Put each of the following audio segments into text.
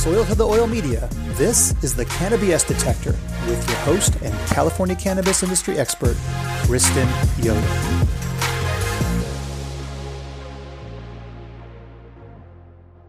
Soil to the Oil Media, this is the Cannabis Detector with your host and California cannabis industry expert, Kristen Yoder.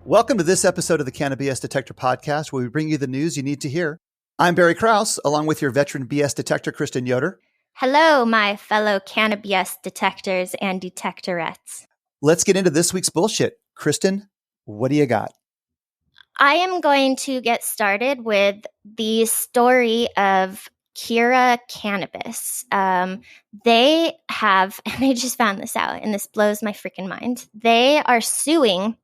Welcome to this episode of the Cannabis Detector podcast, where we bring you the news you need to hear. I'm Barry Krauss, along with your veteran BS detector, Kristen Yoder. Hello, my fellow cannabis detectors and detectorettes. Let's get into this week's bullshit. Kristen, what do you got? I am going to get started with the story of Cura Cannabis. They have, and I just found this out, and this blows my freaking mind. They are suing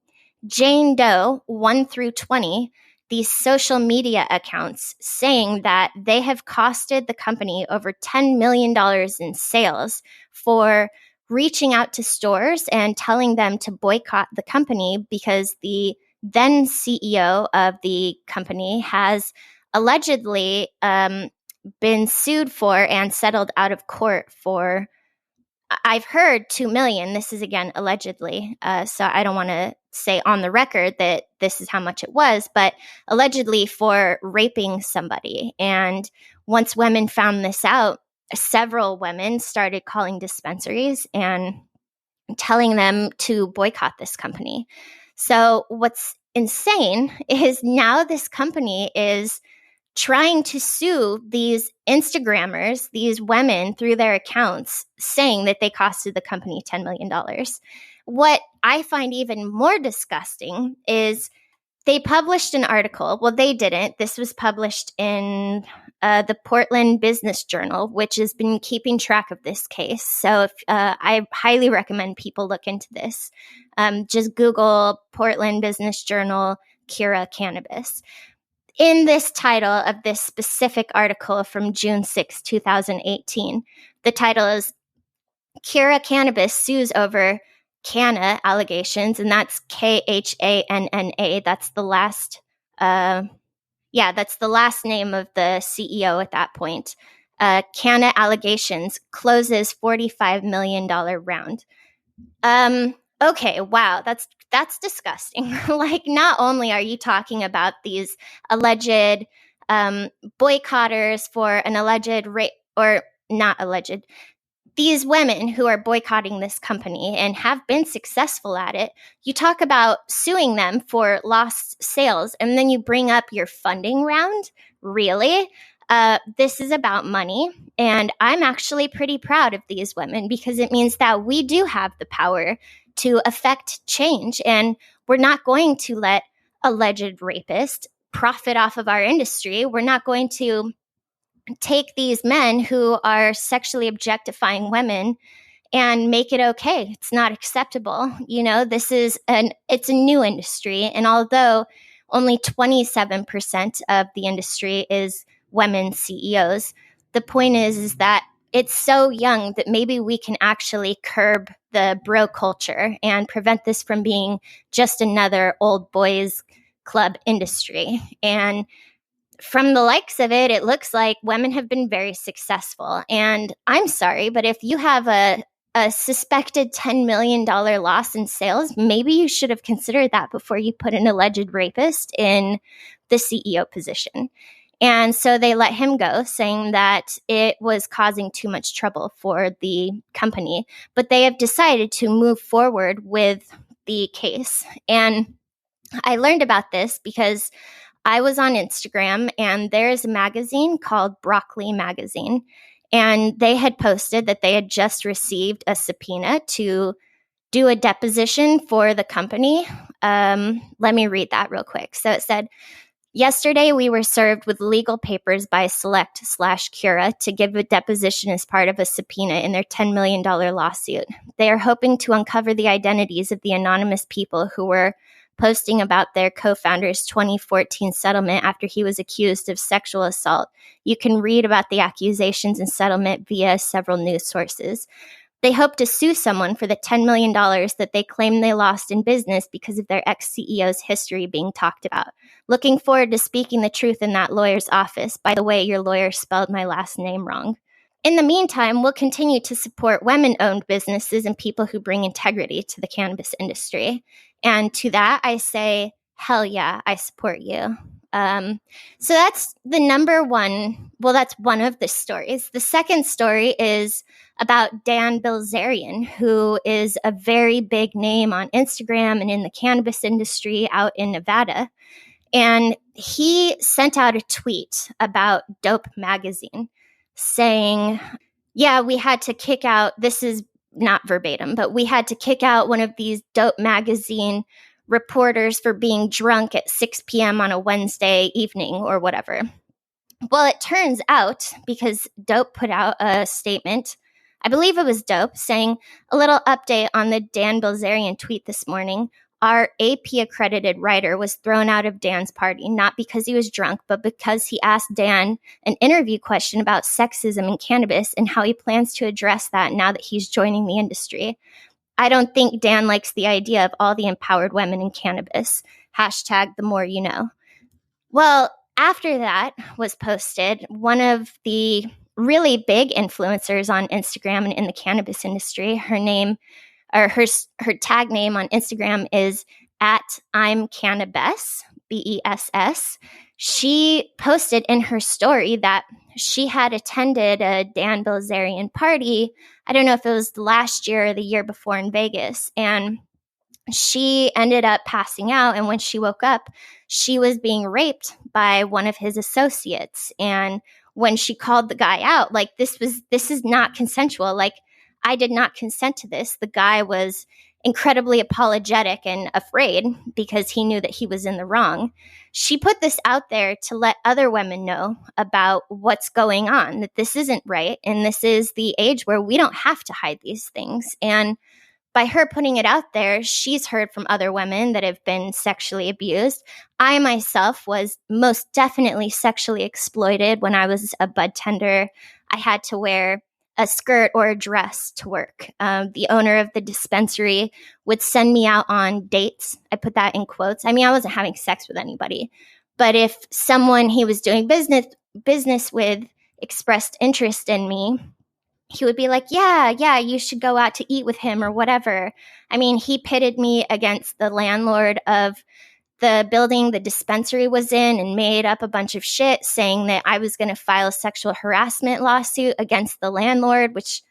Jane Doe 1 through 20, these social media accounts, saying that they have costed the company over $10 million in sales for reaching out to stores and telling them to boycott the company because the then CEO of the company has allegedly been sued for and settled out of court for, I've heard, $2 million. This is, again, allegedly. So I don't want to say on the record that this is how much it was, but allegedly for raping somebody. And once women found this out, several women started calling dispensaries and telling them to boycott this company. So what's insane is now this company is trying to sue these Instagrammers, these women, through their accounts, saying that they costed the company $10 million. What I find even more disgusting is they published an article. Well, they didn't. This was published in the Portland Business Journal, which has been keeping track of this case. So if, I highly recommend people look into this. Just Google Portland Business Journal, Cura Cannabis. In this title of this specific article from June 6, 2018, the title is Cura Cannabis Sues Over Canna Allegations, and that's Khanna. That's the last, that's the last name of the CEO at that point. Canna Allegations closes $45 million round. Okay, wow, that's disgusting. Like, not only are you talking about these alleged boycotters for an alleged rape, or not alleged, these women who are boycotting this company and have been successful at it, you talk about suing them for lost sales, and then you bring up your funding round? Really? This is about money, and I'm actually pretty proud of these women because it means that we do have the power to affect change, and we're not going to let alleged rapists profit off of our industry. We're not going to take these men who are sexually objectifying women and make it okay. It's not acceptable. You know, it's a new industry. And although only 27% of the industry is women CEOs, the point is that it's so young that maybe we can actually curb the bro culture and prevent this from being just another old boys club industry. And from the likes of it, it looks like women have been very successful. And I'm sorry, but if you have a suspected $10 million loss in sales, maybe you should have considered that before you put an alleged rapist in the CEO position. And so they let him go, saying that it was causing too much trouble for the company. But they have decided to move forward with the case. And I learned about this because I was on Instagram, and there's a magazine called Broccoli Magazine, and they had posted that they had just received a subpoena to do a deposition for the company. Let me read that real quick. So it said, yesterday we were served with legal papers by Select/Cura to give a deposition as part of a subpoena in their $10 million lawsuit. They are hoping to uncover the identities of the anonymous people who were posting about their co-founder's 2014 settlement after he was accused of sexual assault. You can read about the accusations and settlement via several news sources. They hope to sue someone for the $10 million that they claim they lost in business because of their ex-CEO's history being talked about. Looking forward to speaking the truth in that lawyer's office. By the way, your lawyer spelled my last name wrong. In the meantime, we'll continue to support women-owned businesses and people who bring integrity to the cannabis industry. And to that, I say, hell yeah, I support you. So that's the number one. Well, that's one of the stories. The second story is about Dan Bilzerian, who is a very big name on Instagram and in the cannabis industry out in Nevada. And he sent out a tweet about Dope Magazine saying, yeah, we had to kick out, this is not verbatim, but we had to kick out one of these Dope Magazine reporters for being drunk at 6 p.m. on a Wednesday evening or whatever. Well, it turns out, because Dope put out a statement, I believe it was Dope, saying a little update on the Dan Bilzerian tweet this morning. Our AP accredited writer was thrown out of Dan's party, not because he was drunk, but because he asked Dan an interview question about sexism in cannabis and how he plans to address that now that he's joining the industry. I don't think Dan likes the idea of all the empowered women in cannabis. Hashtag the more you know. Well, after that was posted, one of the really big influencers on Instagram and in the cannabis industry, her tag name on Instagram is at I'm Cannabis, BESS. She posted in her story that she had attended a Dan Bilzerian party. I don't know if it was last year or the year before in Vegas. And she ended up passing out. And when she woke up, she was being raped by one of his associates. And when she called the guy out, like, this is not consensual. Like, I did not consent to this. The guy was incredibly apologetic and afraid because he knew that he was in the wrong. She put this out there to let other women know about what's going on, that this isn't right. And this is the age where we don't have to hide these things. And by her putting it out there, she's heard from other women that have been sexually abused. I myself was most definitely sexually exploited when I was a bud tender. I had to wear a skirt or a dress to work. The owner of the dispensary would send me out on dates. I put that in quotes. I mean, I wasn't having sex with anybody. But if someone he was doing business with expressed interest in me, he would be like, yeah, you should go out to eat with him or whatever. I mean, he pitted me against the landlord of the building the dispensary was in and made up a bunch of shit saying that I was going to file a sexual harassment lawsuit against the landlord, which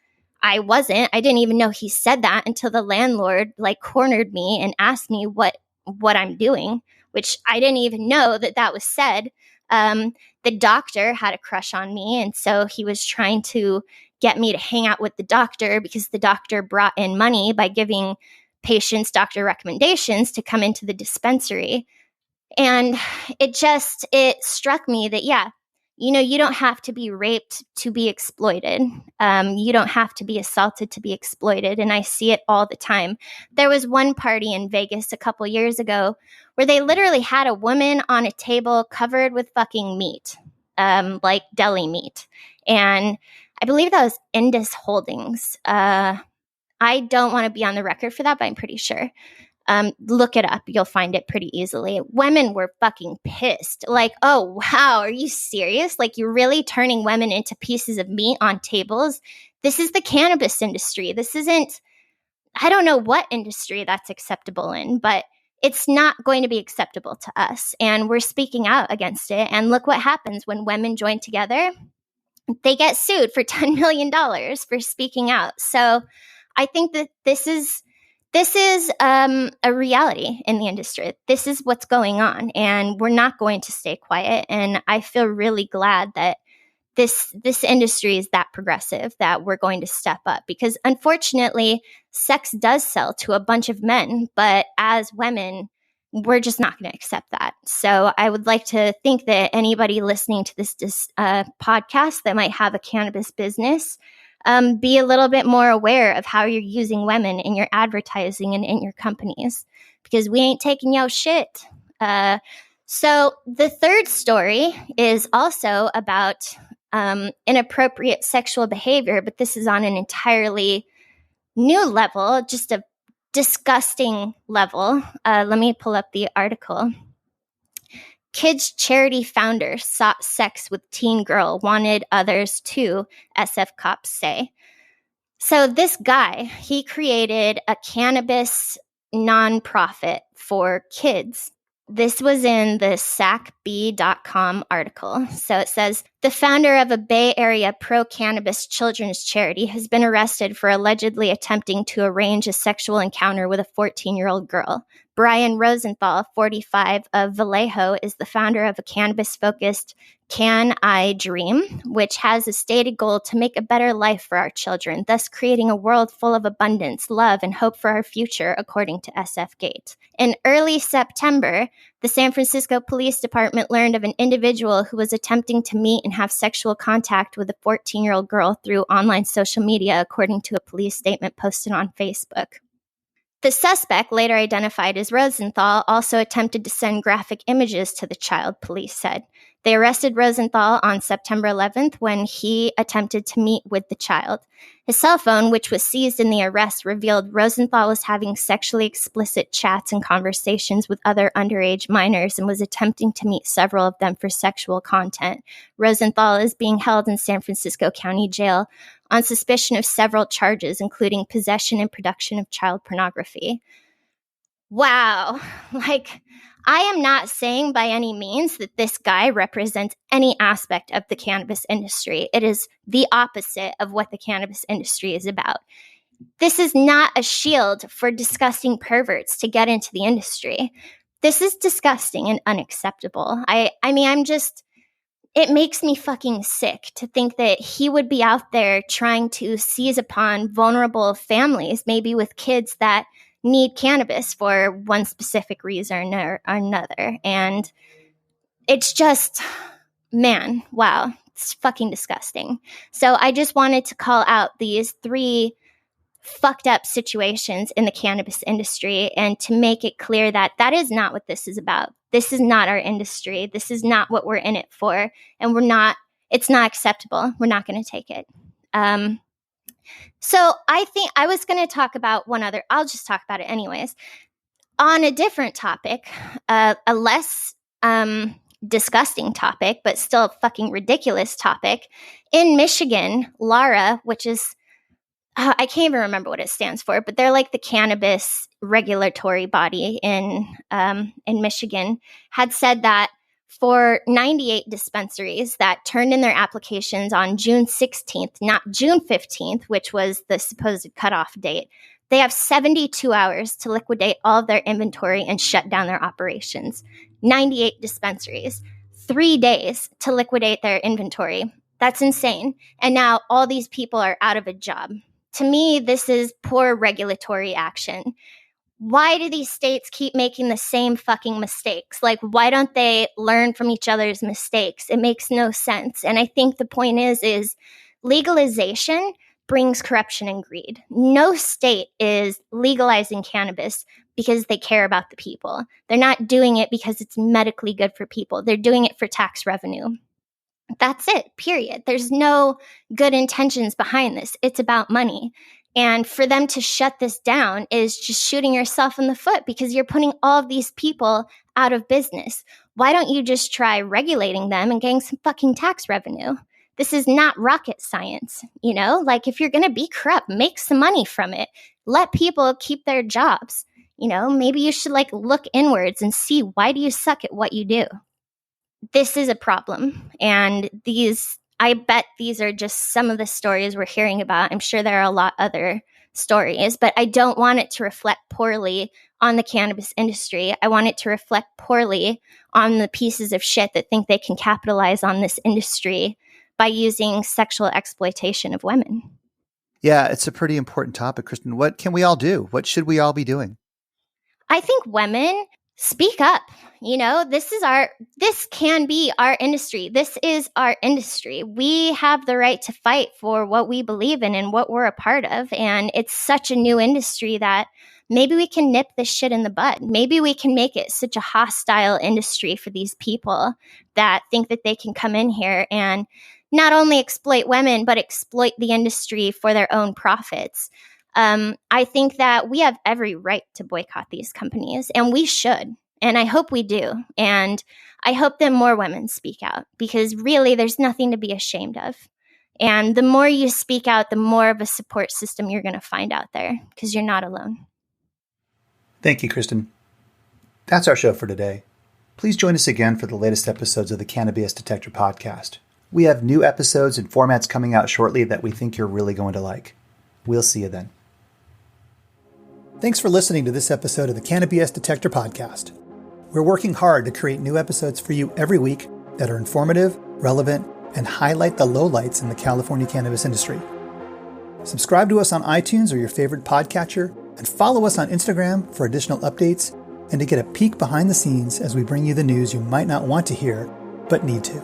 I wasn't. I didn't even know he said that until the landlord cornered me and asked me what I'm doing, which I didn't even know that was said. The doctor had a crush on me, and so he was trying to get me to hang out with the doctor because the doctor brought in money by giving patients doctor recommendations to come into the dispensary. And it struck me that, you don't have to be raped to be exploited. You don't have to be assaulted to be exploited. And I see it all the time. There was one party in Vegas a couple years ago where they literally had a woman on a table covered with fucking meat, like deli meat. And I believe that was Indus Holdings. I don't want to be on the record for that, but I'm pretty sure. Look it up. You'll find it pretty easily. Women were fucking pissed. Like, oh, wow, are you serious? Like, you're really turning women into pieces of meat on tables? This is the cannabis industry. This isn't, I don't know what industry that's acceptable in, but it's not going to be acceptable to us. And we're speaking out against it. And look what happens when women join together. They get sued for $10 million for speaking out. So I think that this is a reality in the industry. This is what's going on, and we're not going to stay quiet. And I feel really glad that this industry is that progressive, that we're going to step up, because unfortunately, sex does sell to a bunch of men, but as women, we're just not going to accept that. So I would like to think that anybody listening to this podcast that might have a cannabis business, be a little bit more aware of how you're using women in your advertising and in your companies, because we ain't taking your shit. So the third story is also about inappropriate sexual behavior, but this is on an entirely new level, just a disgusting level. Let me pull up the article. Kids charity founder sought sex with teen girl, wanted others too, SF cops say. So this guy, he created a cannabis nonprofit for kids This was in the SACB.com article. So it says, the founder of a Bay Area pro-cannabis children's charity has been arrested for allegedly attempting to arrange a sexual encounter with a 14-year-old girl. Brian Rosenthal, 45, of Vallejo, is the founder of a cannabis-focused Can I Dream, which has a stated goal to make a better life for our children, thus creating a world full of abundance, love, and hope for our future, according to SF Gate. In early September, the San Francisco Police Department learned of an individual who was attempting to meet and have sexual contact with a 14-year-old girl through online social media, according to a police statement posted on Facebook. The suspect, later identified as Rosenthal, also attempted to send graphic images to the child, police said. They arrested Rosenthal on September 11th when he attempted to meet with the child. His cell phone, which was seized in the arrest, revealed Rosenthal was having sexually explicit chats and conversations with other underage minors and was attempting to meet several of them for sexual content. Rosenthal is being held in San Francisco County Jail on suspicion of several charges, including possession and production of child pornography. Wow. I am not saying by any means that this guy represents any aspect of the cannabis industry. It is the opposite of what the cannabis industry is about. This is not a shield for disgusting perverts to get into the industry. This is disgusting and unacceptable. It makes me fucking sick to think that he would be out there trying to seize upon vulnerable families, maybe with kids that need cannabis for one specific reason or another. And it's just, man, wow, it's fucking disgusting. So I just wanted to call out these 3 fucked up situations in the cannabis industry and to make it clear that that is not what this is about. This is not our industry. This is not what we're in it for. And it's not acceptable. We're not going to take it. So I think I was going to talk about I'll just talk about it anyways. On a different topic, a less disgusting topic, but still a fucking ridiculous topic. In Michigan, LARA, which is, I can't even remember what it stands for, but they're like the cannabis regulatory body in Michigan, had said that for 98 dispensaries that turned in their applications on June 16th, not June 15th, which was the supposed cutoff date, they have 72 hours to liquidate all of their inventory and shut down their operations. 98 dispensaries, 3 days to liquidate their inventory. That's insane. And now all these people are out of a job. To me, this is poor regulatory action. Why do these states keep making the same fucking mistakes? Why don't they learn from each other's mistakes? It makes no sense. And I think the point is legalization brings corruption and greed. No state is legalizing cannabis because they care about the people. They're not doing it because it's medically good for people. They're doing it for tax revenue. That's it, period. There's no good intentions behind this. It's about money. And for them to shut this down is just shooting yourself in the foot because you're putting all of these people out of business. Why don't you just try regulating them and getting some fucking tax revenue? This is not rocket science, if you're going to be corrupt, make some money from it. Let people keep their jobs. Maybe you should look inwards and see, why do you suck at what you do? This is a problem. And I bet these are just some of the stories we're hearing about. I'm sure there are a lot other stories, but I don't want it to reflect poorly on the cannabis industry. I want it to reflect poorly on the pieces of shit that think they can capitalize on this industry by using sexual exploitation of women. Yeah, it's a pretty important topic, Kristen. What can we all do? What should we all be doing? I think women speak up. This can be our industry. This is our industry. We have the right to fight for what we believe in and what we're a part of. And it's such a new industry that maybe we can nip this shit in the bud. Maybe we can make it such a hostile industry for these people that think that they can come in here and not only exploit women, but exploit the industry for their own profits. I think that we have every right to boycott these companies, and we should. And I hope we do. And I hope that more women speak out, because really there's nothing to be ashamed of. And the more you speak out, the more of a support system you're going to find out there, because you're not alone. Thank you, Kristen. That's our show for today. Please join us again for the latest episodes of the Cannabis Detector podcast. We have new episodes and formats coming out shortly that we think you're really going to like. We'll see you then. Thanks for listening to this episode of the Cannabis Detector podcast. We're working hard to create new episodes for you every week that are informative, relevant, and highlight the lowlights in the California cannabis industry. Subscribe to us on iTunes or your favorite podcatcher, and follow us on Instagram for additional updates and to get a peek behind the scenes as we bring you the news you might not want to hear, but need to.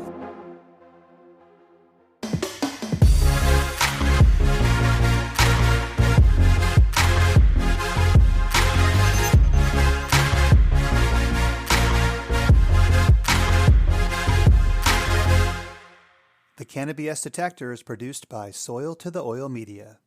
The Cannabis Detector is produced by Soil to the Oil Media.